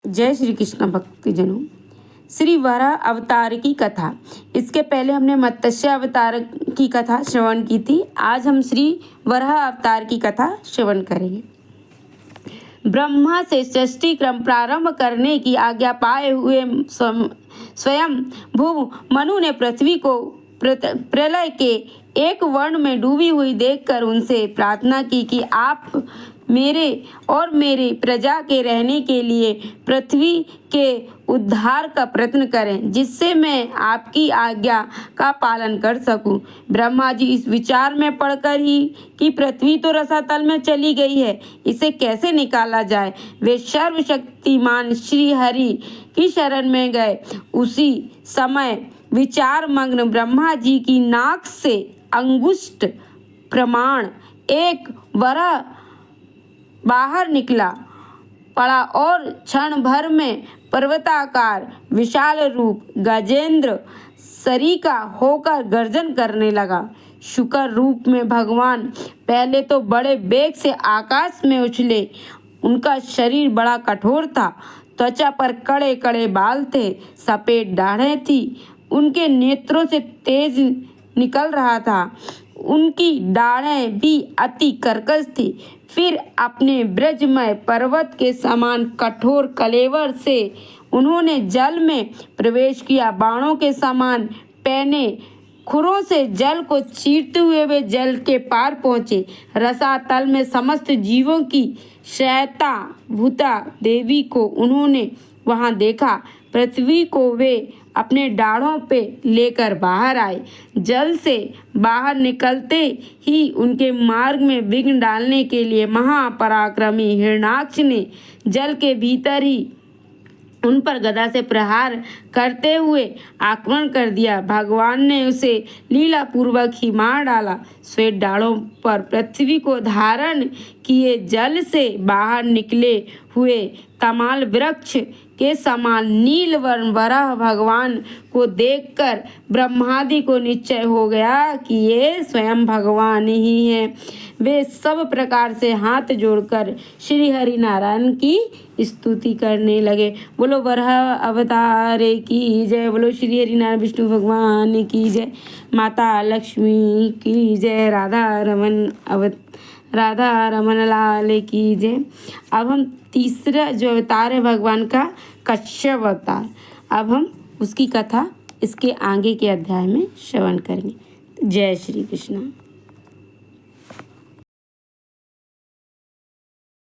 जय श्री कृष्ण भक्तजनों। श्री वराह अवतार की कथा। इसके पहले हमने मत्स्य अवतार की कथा श्रवण की थी। आज हम श्री वराह अवतार की कथा श्रवण करेंगे। ब्रह्मा से सृष्टि क्रम प्रारंभ करने की आज्ञा पाए हुए स्वयं भू मनु ने पृथ्वी को प्रलय के एक वर्ण में डूबी हुई देखकर उनसे प्रार्थना की कि आप मेरे और मेरी प्रजा के रहने के लिए पृथ्वी के उद्धार का प्रयत्न करें, जिससे मैं आपकी आज्ञा का पालन कर सकूं। ब्रह्मा जी इस विचार में पड़कर ही कि पृथ्वी तो रसातल में चली गई है, इसे कैसे निकाला जाए, वे सर्वशक्तिमान श्री हरि की शरण में गए। उसी समय विचार मग्न ब्रह्मा जी की नाक से अंगुष्ठ प्रमाण एक वराह बाहर निकला पड़ा और क्षण भर में पर्वताकार विशाल रूप गजेंद्र सरीका होकर गर्जन करने लगा। शुकर रूप में भगवान पहले तो बड़े वेग से आकाश में उछले। उनका शरीर बड़ा कठोर था, त्वचा पर कड़े कड़े बाल थे, सफेद दाढ़ें थी, उनके नेत्रों से तेज निकल रहा था, उनकी दाढ़ें भी अति कर्कश थी। फिर अपने ब्रजमय पर्वत के समान कठोर कलेवर से उन्होंने जल में प्रवेश किया। बाणों के समान पैने खुरों से जल को चीरते हुए वे जल के पार पहुँचे। रसातल में समस्त जीवों की श्रेष्ठता भूता देवी को उन्होंने वहाँ देखा। पृथ्वी को वे अपने डाढ़ों पे लेकर बाहर आए। जल से बाहर निकलते ही उनके मार्ग में विघ्न डालने के लिए महापराक्रमी हिरण्याक्ष ने जल के भीतर ही उन पर गदा से प्रहार करते हुए आक्रमण कर दिया। भगवान ने उसे लीला पूर्वक ही मार डाला। श्वेत डालों पर पृथ्वी को धारण किए जल से बाहर निकले हुए तमाल वृक्ष के समान नीलवर्ण वराह भगवान को देखकर ब्रह्मादि को निश्चय हो गया कि ये स्वयं भगवान ही हैं। वे सब प्रकार से हाथ जोड़कर श्री हरि नारायण की स्तुति करने लगे। बोलो वराह अवतार की जय, बोलो श्री हरि नारायण विष्णु भगवान की जय, माता लक्ष्मी की जय, राधा रमन लाल की जय। अब हम तीसरा जो अवतार है भगवान का, कश्यप अवतार, अब हम उसकी कथा इसके आगे के अध्याय में श्रवण करेंगे। जय श्री कृष्ण।